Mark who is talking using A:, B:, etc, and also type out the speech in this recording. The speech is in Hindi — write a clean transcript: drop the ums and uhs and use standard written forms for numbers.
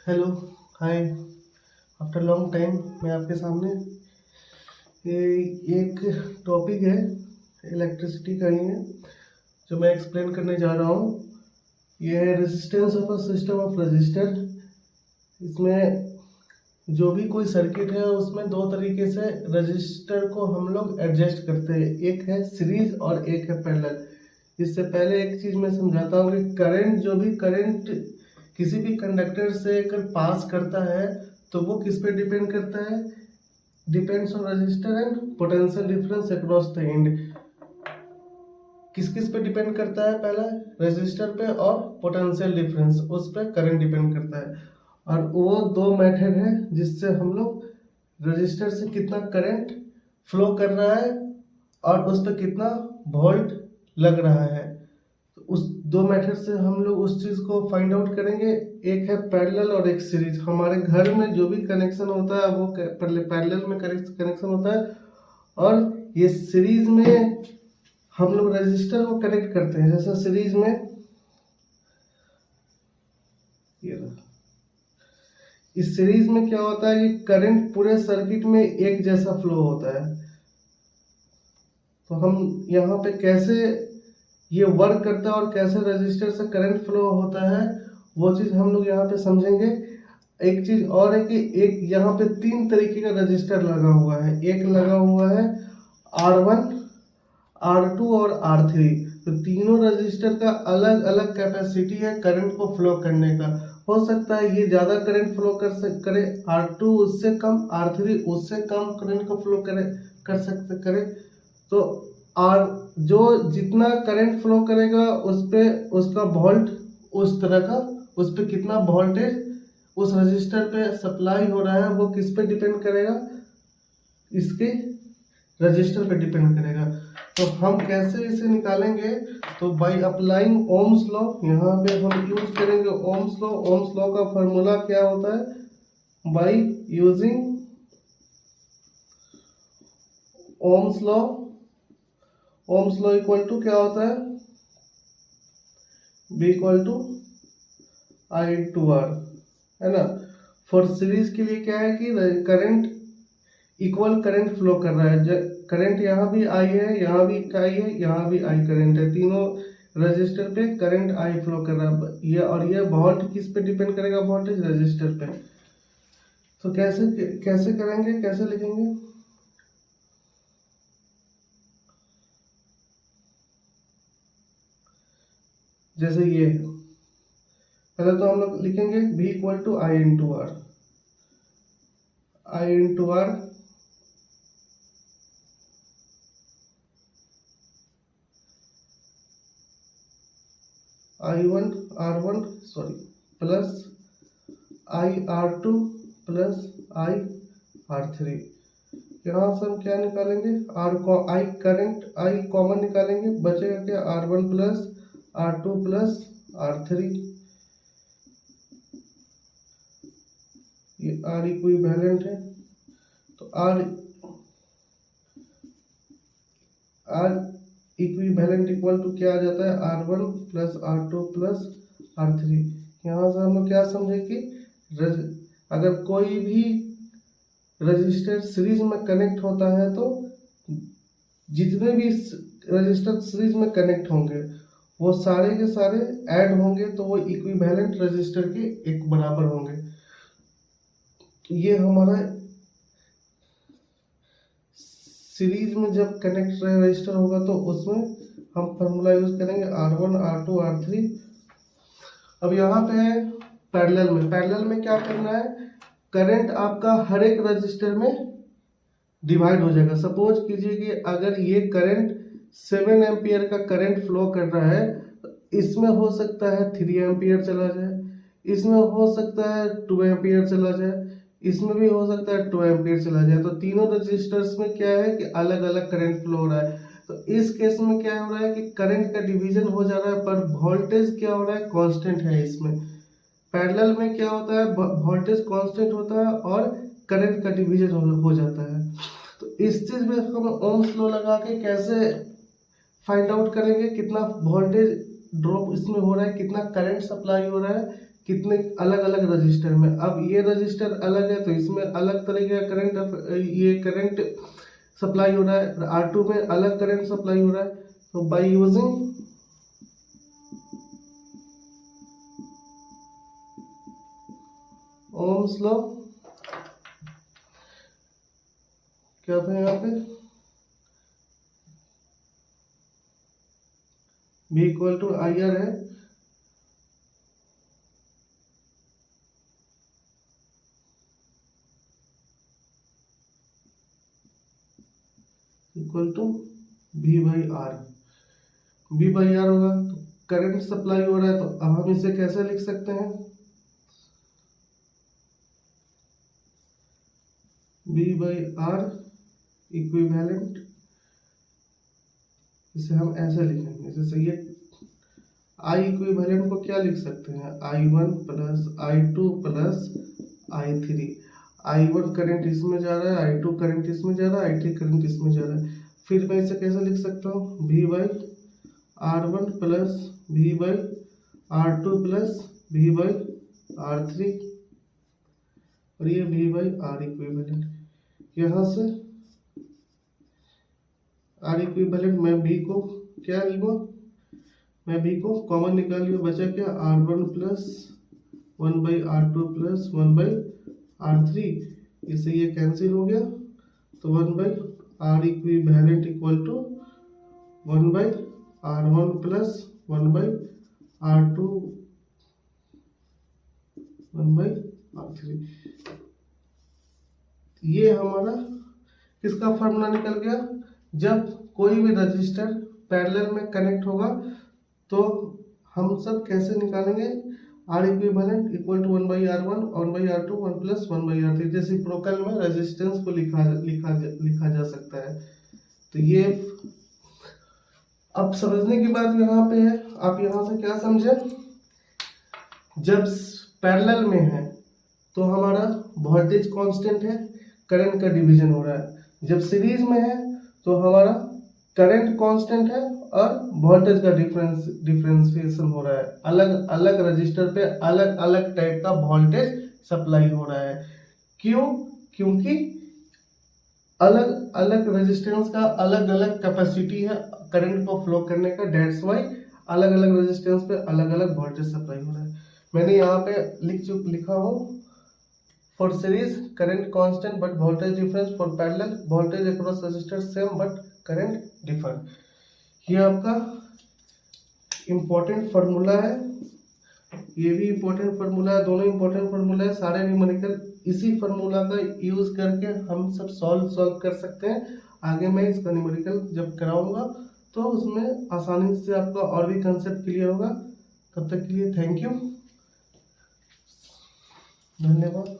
A: हेलो, हाय। आफ्टर लॉन्ग टाइम मैं आपके सामने ये एक टॉपिक है, इलेक्ट्रिसिटी का ही है, जो मैं एक्सप्लेन करने जा रहा हूँ। ये है resistance of a system of register. इसमें जो भी कोई सर्किट है उसमें दो तरीके से रजिस्टर को हम लोग एडजस्ट करते हैं, एक है सीरीज और एक है पैरेलल। इससे पहले एक चीज़ मैं समझाता हूँ कि करंट किसी भी कंडक्टर से अगर पास करता है तो वो किस पे डिपेंड करता है? Depends on register and potential difference across the end. किस किस पे डिपेंड करता है? पहला रजिस्टर पे और पोटेंशियल डिफरेंस, उस पर करंट डिपेंड करता है। और वो दो मेथड है जिससे हम लोग रजिस्टर से कितना करंट फ्लो कर रहा है और उस पर कितना वोल्ट लग रहा है। तो उस दो मेथड से हम लोग उस चीज़ को फाइंड आउट करेंगे। एक है पैरेलल और एक सीरीज। हमारे घर में जो भी कनेक्शन होता है वो पैरेलल में कनेक्शन होता है, और ये सीरीज में हम लोग रजिस्टर को कनेक्ट करते हैं। जैसे सीरीज में इस सीरीज में क्या होता है कि करंट पूरे सर्किट में एक जैसा फ्लो होता है। तो हम यहाँ पे कैसे ये वर्क करता है और कैसे रजिस्टर से करंट फ्लो होता है वो चीज़ हम लोग यहाँ पे समझेंगे। एक चीज़ और है कि एक यहाँ पे तीन तरीके का रजिस्टर लगा हुआ है। एक लगा हुआ है R1, R2 और R3। तो तीनों रजिस्टर का अलग अलग कैपेसिटी है करंट को फ्लो करने का। हो सकता है ये ज़्यादा करंट फ्लो करे, R2 उससे कम, R3 उससे कम करंट को फ्लो करे। तो आर जो जितना करंट फ्लो करेगा उस पे उसका वोल्ट उस तरह का, उस पे कितना वोल्टेज उस रजिस्टर पे सप्लाई हो रहा है वो किस पे डिपेंड करेगा? इसके रजिस्टर पे डिपेंड करेगा। तो हम कैसे इसे निकालेंगे? तो बाय अप्लाइंग ओम्स लॉ, यहाँ पे हम यूज करेंगे ओम्स लॉ। ओम्स लॉ का फॉर्मूला क्या होता है? By using Ohm's law, Ohm's law equal to क्या होता है? B equal to I to R, है ना। फॉर सीरीज के लिए क्या है कि करंट इक्वल करंट फ्लो कर रहा है। करंट यहाँ भी आई है, यहाँ भी आई है, यहाँ भी आई करंट है। तीनों रजिस्टर पे करंट आई फ्लो कर रहा है। ये और ये वोल्ट किस पे डिपेंड करेगा? वोल्टेज रजिस्टर पे। तो कैसे कैसे करेंगे, कैसे लिखेंगे? जैसे ये पहले तो हम लोग लिखेंगे V equal to I into R. I into R I1 R1 sorry plus IR2 plus IR3। यहाँ से हम क्या निकालेंगे? आई करंट आई कॉमन निकालेंगे, बचेगा क्या? R1 plus R2 plus R3। ये R इक्विवेलेंट है, तो R इक्विवेलेंट इक्वल टू क्या आ जाता है? R1 plus R2 plus R3। यहाँ से हम लोग क्या समझे कि अगर कोई भी रजिस्टर सीरीज में कनेक्ट होता है तो जितने भी रजिस्टर सीरीज में कनेक्ट होंगे वो सारे के सारे ऐड होंगे तो वो इक्विवेलेंट रजिस्टर के एक बराबर होंगे। तो ये हमारा सीरीज में जब कनेक्ट रजिस्टर होगा तो उसमें हम फार्मूला यूज करेंगे R1 R2 R3। अब यहाँ पे है पैरेलल में क्या करना है? करंट आपका हर एक रजिस्टर में डिवाइड हो जाएगा। सपोज कीजिए कि अगर ये करंट 7 एम्पियर का करंट फ्लो कर रहा है, इसमें हो सकता है 3 एम्पियर चला जाए, इसमें हो सकता है 2 एम्पियर चला जाए, इसमें भी हो सकता है 2 एम्पियर चला जाए। तो तीनों रजिस्टर्स में क्या है कि अलग अलग करंट फ्लो हो रहा है। तो इस केस में क्या हो रहा है कि करंट का डिवीजन हो जा रहा है, पर वोल्टेज क्या हो रहा है? कांस्टेंट है। इसमें पैरेलल में क्या होता है? वोल्टेज कांस्टेंट होता है और करंट का डिवीजन हो जाता है। तो इस चीज में हम ओम्स लॉ लगा के कैसे फाइंड आउट करेंगे कितना वोल्टेज ड्रॉप इसमें हो रहा है, कितना करंट सप्लाई हो रहा है, कितने अलग अलग रजिस्टर में। अब ये रजिस्टर अलग है तो इसमें अलग तरीके का करंट, ये करंट सप्लाई हो रहा है, R2 में अलग करंट सप्लाई हो रहा है। तो बाय यूजिंग ओम्स लॉ, क्या था यहाँ पे, V इक्वल टू IR है, equal to V by R. V by R होगा तो करंट सप्लाई हो रहा है, तो अब हम इसे कैसे लिख सकते हैं, V बाई आर इक्विवेलेंट, इसे हम ऐसे लिखेंगे। जैसे ये I इक्विवेलेंट को क्या लिख सकते हैं, I1 plus I2 plus I3। I1 current इसमें जा रहा है, I2 करंट इसमें जा रहा है, I3 करंट इसमें जा रहा है। फिर मैं इसे कैसे लिख सकता हूँ, V by R1 plus V by R2 plus V by R3, और ये V बाई R इक्विवेलेंट। यहाँ से R इक्विवेलेंट मैं B को क्या लूँगा, मैं B को कॉमन निकाल लिया, बचा क्या, R1 plus 1 by R2 plus 1 by R3, इससे ये कैंसिल हो गया, तो 1 by R equivalent equal to 1 by R1 plus 1 by R2 1 by R3। ये हमारा किसका फॉर्मूला निकल गया, जब कोई भी रजिस्टर पैरेलल में कनेक्ट होगा तो हम सब कैसे निकालेंगे, R equivalent equal to 1 by R1 1 by R2 1 plus 1 by R3। Reciprocal में रेजिस्टेंस को लिखा जा सकता है। तो ये अब समझने की बात यहाँ पे है, आप यहाँ से क्या समझे, जब पैरेलल में है तो हमारा वोल्टेज कांस्टेंट है, करंट का डिवीजन हो रहा है। जब सीरीज में है तो हमारा करंट कांस्टेंट है और वोल्टेज का डिफरेंशिएशन हो रहा है। अलग अलग रजिस्टर पे अलग अलग टाइप का वोल्टेज सप्लाई हो रहा है। क्यों, क्योंकि अलग अलग रेजिस्टेंस का अलग अलग कैपेसिटी है करंट को फ्लो करने का, डेट्स वाई अलग अलग रेजिस्टेंस पे अलग अलग वोल्टेज सप्लाई हो रहा है। मैंने यहाँ पे लिखा हो, for series current constant but voltage difference, for parallel voltage across resistor same but current differ. ये आपका इम्पोर्टेंट फार्मूला है, ये भी इम्पोर्टेंट फार्मूला है, दोनों इम्पोर्टेंट फार्मूला है। सारे न्यूमेरिकल इसी फार्मूला का यूज करके हम सब सॉल्व कर सकते हैं। आगे मैं इसका न्यूमेरिकल जब कराऊंगा तो उसमें आसानी से आपका और भी कंसेप्ट क्लियर होगा। तब तक के लिए थैंक यू, धन्यवाद।